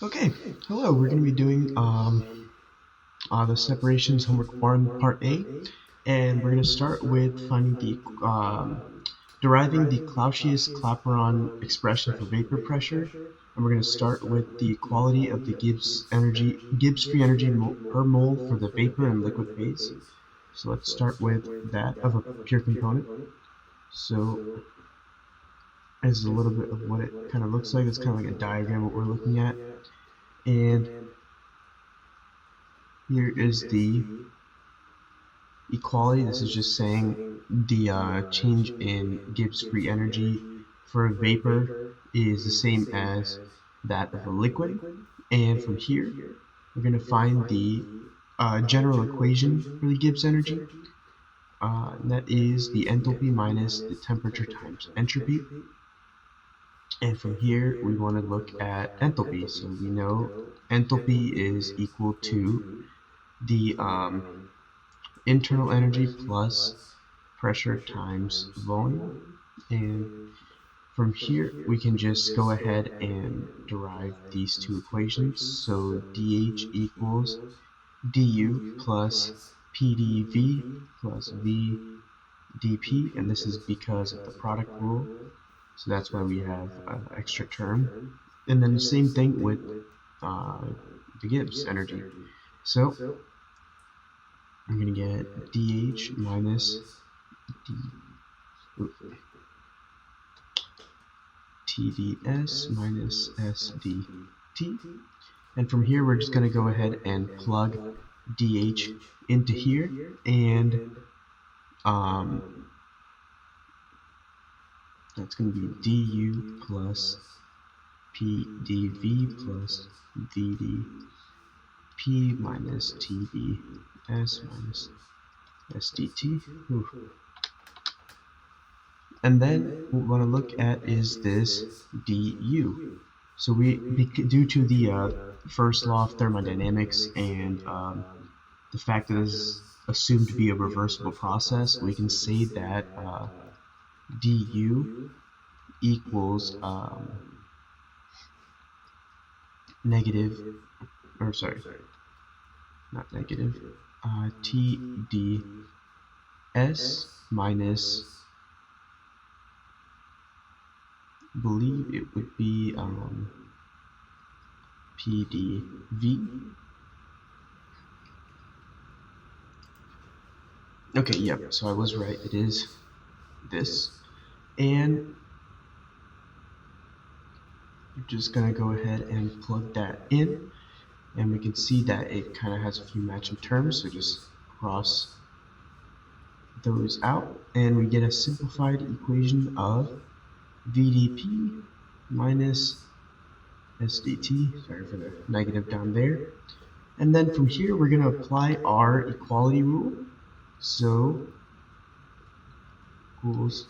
Okay, hello. We're going to be doing the separations homework one part A, and we're going to start with finding the deriving the Clausius-Clapeyron expression for vapor pressure, and we're going to start with the equality of the Gibbs free energy per mole for the vapor and liquid phase. So let's start with that of a pure component. So this is a little bit of what it kind of looks like. It's kind of like a diagram what we're looking at, and here is the equality. This is just saying the change in Gibbs free energy for a vapor is the same as that of a liquid. And from here, we're going to find the general equation for the Gibbs energy. And that is the enthalpy minus the temperature times entropy. And from here, we want to look at enthalpy. So we know enthalpy is equal to the internal energy plus pressure times volume. And from here, we can just go ahead and derive these two equations. So dH equals du plus pdv plus v dp, and this is because of the product rule. So that's why we have an extra term. And then the same thing with the Gibbs energy. So I'm going to get dH minus TdS minus SdT. And from here, we're just going to go ahead and plug dH into here, and that's going to be du plus pdv plus vdp minus tds minus sdt. Ooh. And then what we want to look at is this du. So due to the first law of thermodynamics and the fact that this is assumed to be a reversible process, we can say that du equals negative, or sorry, not negative, TdS minus, I believe it would be PdV. Okay, yep, so I was right, it is this. And we're just going to go ahead and plug that in, and we can see that it kind of has a few matching terms, so just cross those out, and we get a simplified equation of VDP minus SDT, sorry for the negative down there. And then from here, we're going to apply our equality rule. So, equals,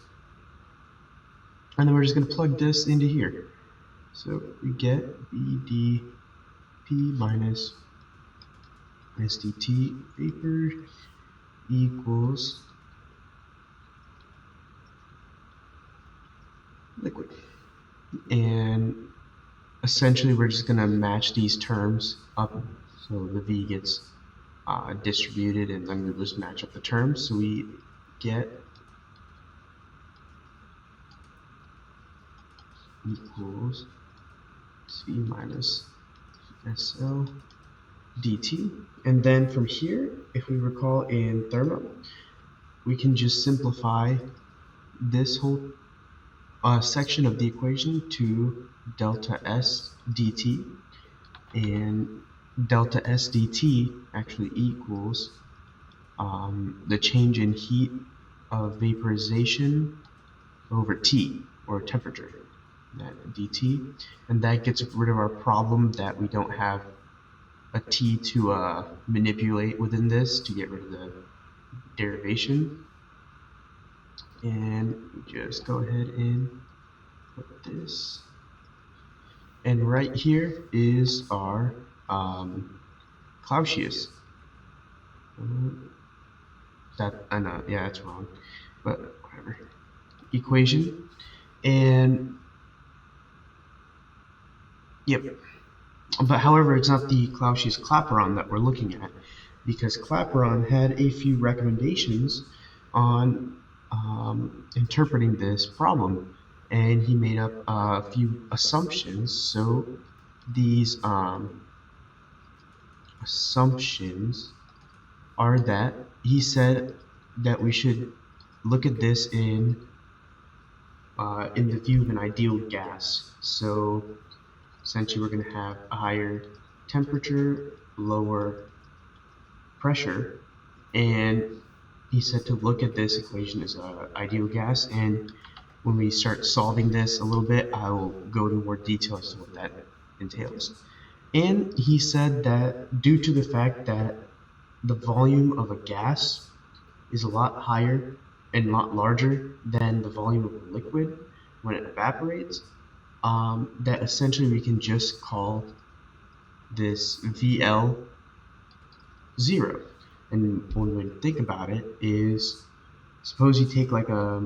and then we're just going to plug this into here. So we get VDP minus SDT vapor equals liquid. And essentially we're just going to match these terms up, so the V gets distributed, and then we'll just match up the terms. So we get equals C minus SL dt. And then from here, if we recall in thermo, we can just simplify this whole section of the equation to delta S dt, and delta S dt actually equals the change in heat of vaporization over T, or temperature, that dt, and that gets rid of our problem that we don't have a T to manipulate within this to get rid of the derivation. And we just go ahead and put this, and right here is our Clausius. Yeah, that's wrong, but whatever. Equation, and yep. But however, it's not the Clausius-Clapeyron that we're looking at, because Clapeyron had a few recommendations on interpreting this problem, and he made up a few assumptions. So these assumptions are that he said that we should look at this in the view of an ideal gas. So essentially, we're going to have a higher temperature, lower pressure, and he said to look at this equation as an ideal gas. And when we start solving this a little bit, I will go into more detail as to what that entails. And he said that due to the fact that the volume of a gas is a lot higher and a lot larger than the volume of a liquid when it evaporates, that essentially we can just call this VL 0. And one way to think about it is, suppose you take like a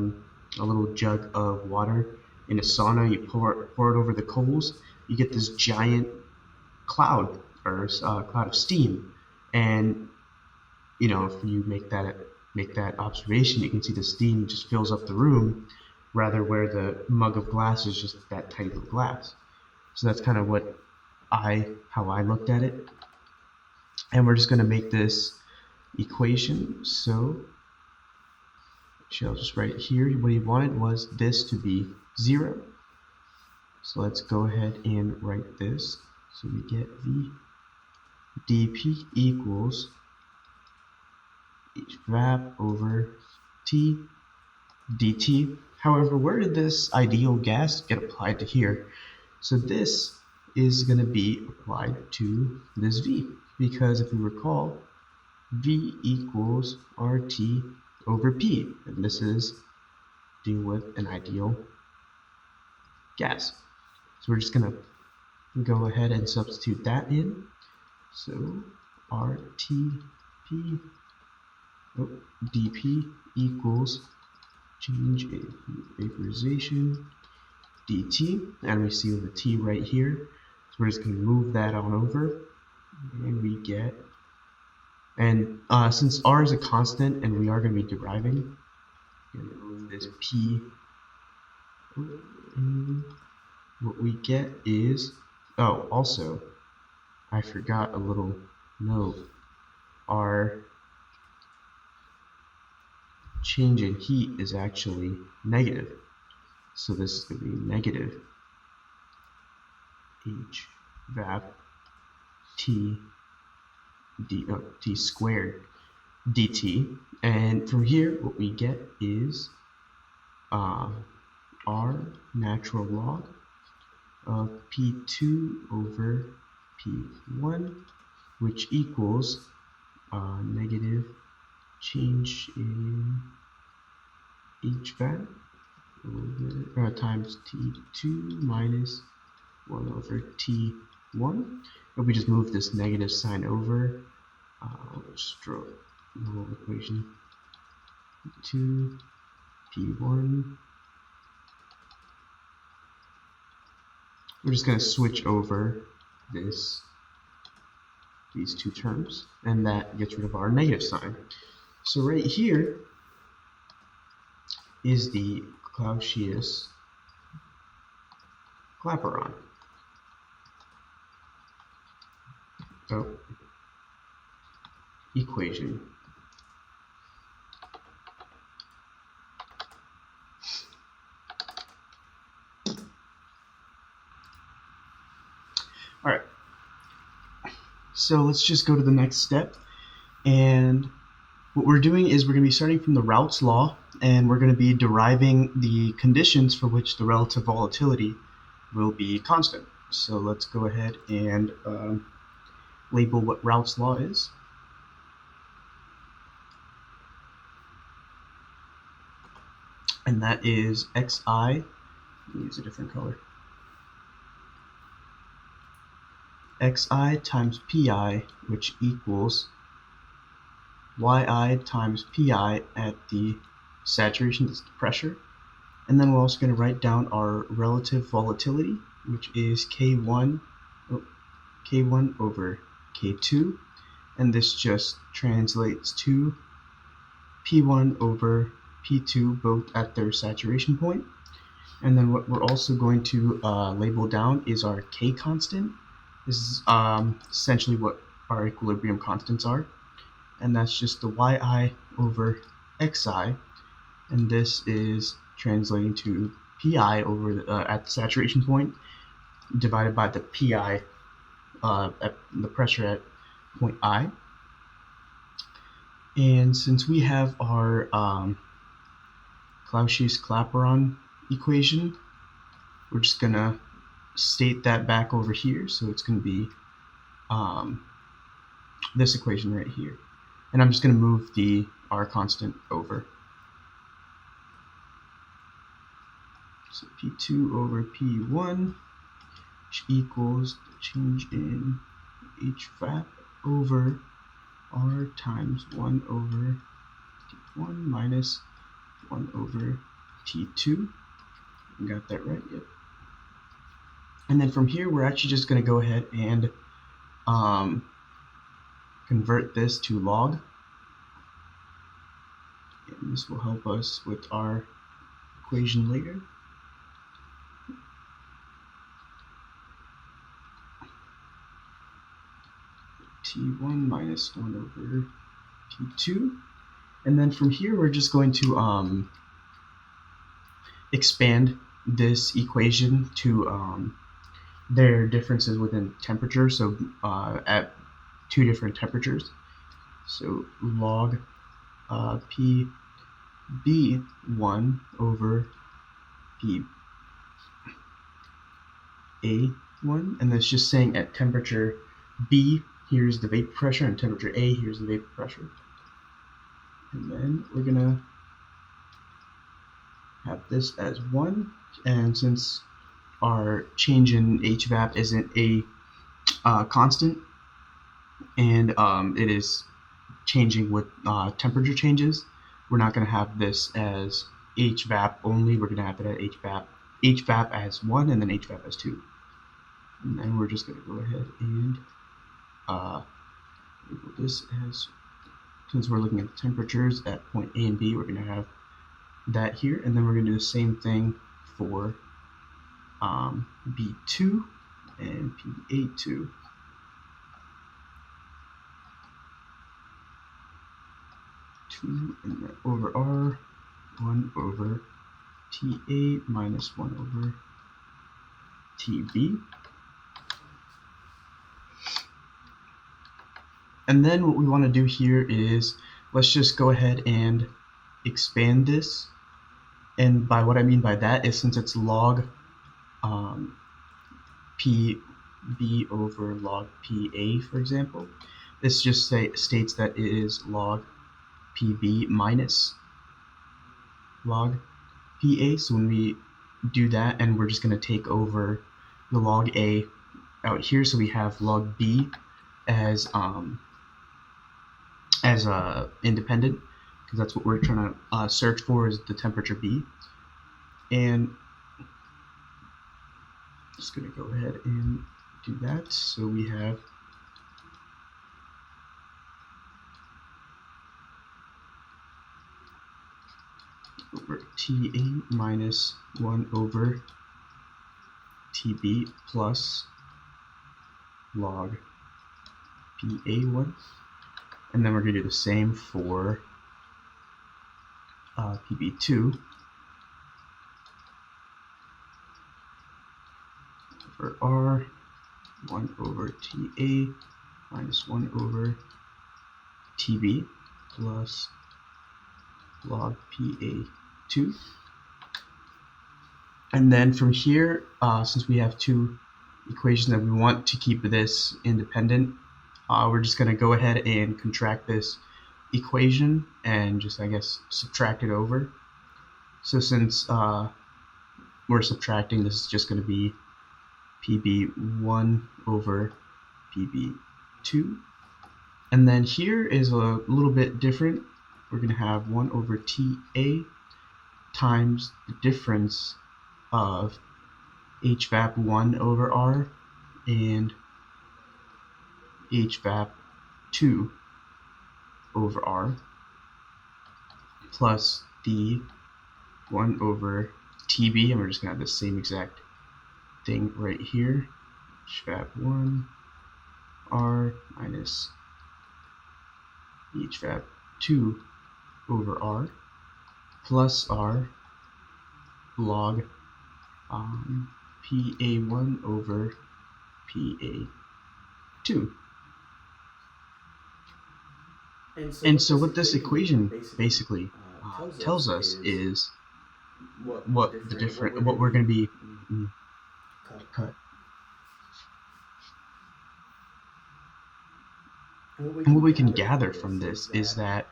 little jug of water in a sauna, you pour it over the coals, you get this giant cloud or cloud of steam. And if you make that observation, you can see the steam just fills up the room, rather where the mug of glass is just that tiny little glass. So that's kind of how I looked at it. And we're just going to make this equation. So I'll just write it here. What he wanted was this to be 0. So let's go ahead and write this. So we get V dP equals H vap over T dt. However, where did this ideal gas get applied to here? So this is going to be applied to this V, because if we recall, V equals RT over P, and this is dealing with an ideal gas. So we're just going to go ahead and substitute that in. So RTP dP equals change in vaporization dt, and we see the T right here. So we're just going to move that on over, and we get, and since R is a constant and we are going to be deriving, going to move this P, and what we get is, oh, also, I forgot a little note. Our change in heat is actually negative. So this is going to be negative H vap T squared dt. And from here, what we get is R natural log of P2 over P1, which equals negative change in HVAC over times T2 minus 1 over T1. If we just move this negative sign over, let's draw the whole equation. 2 P1. We're just going to switch over these two terms, and that gets rid of our negative sign. So right here is the Clausius-Clapeyron. Equation. All right. So let's just go to the next step, and what we're doing is we're going to be starting from the Raoult's law, and we're going to be deriving the conditions for which the relative volatility will be constant. So let's go ahead and label what Raoult's law is. And that is xi, let me use a different color, xi times pi, which equals yi times pi at the saturation, that's the pressure. And then we're also going to write down our relative volatility, which is K1 K1 over K2, and this just translates to P1 over P2, both at their saturation point. And then what we're also going to label down is our K constant. This is essentially what our equilibrium constants are, and that's just the Yi over Xi, and this is translating to Pi over at the saturation point divided by the Pi at the pressure at point I. And since we have our Clausius-Clapeyron equation, we're just gonna state that back over here. So it's gonna be this equation right here, and I'm just gonna move the R constant over. So P2 over P1, which equals the change in HVAP over R times 1 over T1 minus 1 over T2. Got that right? Yep. And then from here, we're actually just going to go ahead and convert this to log. And this will help us with our equation later. T1 minus 1 over T2. And then from here, we're just going to expand this equation to their differences within temperature, so at two different temperatures. So log PB1 over PA1, and that's just saying at temperature B, here's the vapor pressure, and temperature A, here's the vapor pressure. And then we're gonna have this as 1, and since our change in HVAP isn't a constant, and it is changing with temperature changes, we're not going to have this as HVAP only. We're going to have it at HVAP as 1 and then HVAP as 2. And then we're just going to go ahead and label this as, since we're looking at the temperatures at point A and B, we're going to have that here, and then we're going to do the same thing for B2 and PA2. And then over R, 1 over TA minus 1 over TB. And then what we want to do here is, let's just go ahead and expand this. And by what I mean by that is, since it's log PB over log PA, for example, this just states that it is log PB minus log PA. So when we do that, and we're just going to take over the log A out here, so we have log B as independent, because that's what we're trying to search for, is the temperature B. And just going to go ahead and do that. So we have over TA minus 1 over TB plus log PA1, and then we're going to do the same for PB2 for R, 1 over TA minus 1 over TB plus log PA2. And then from here, since we have two equations that we want to keep this independent, we're just going to go ahead and contract this equation and just, I guess, subtract it over. So since we're subtracting, this is just going to be PB1 over PB2. And then here is a little bit different. We're going to have 1 over TA times the difference of HVAP 1 over R and HVAP2 over R plus the 1 over TB, and we're just going to have the same exact thing right here. HVAP1 R minus HVAP2 over R plus R log PA1 over PA2. And so what this equation basically tells us is what we're going to be cut. And what we can gather from this is that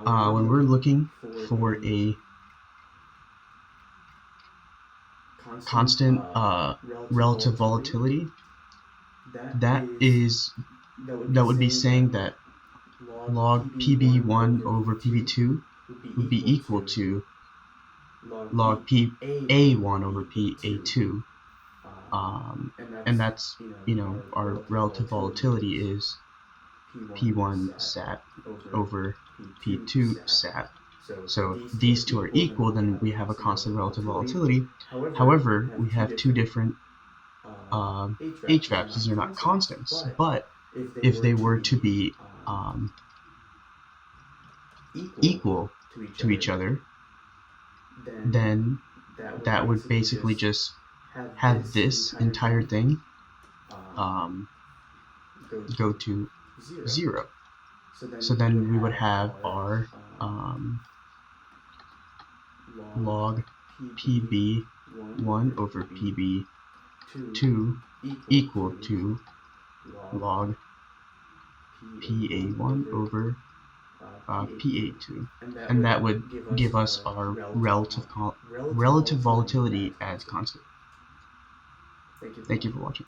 when we're looking for a constant relative volatility, that would be saying that log PB1 over PB2 would be equal to log PA1 over PA2, and that's, our relative volatility is P1 sat over P2 sat. So if these two are equal, then we have a constant relative volatility. However, we have two different HVAPs. These are not constants, but if they were to be equal to each other, then that would basically just have this entire thing go to 0. So then we would have our log PB1 over PB2 equal to log PA1 over PA2, and that would give us our relative volatility as constant. Thank you for watching.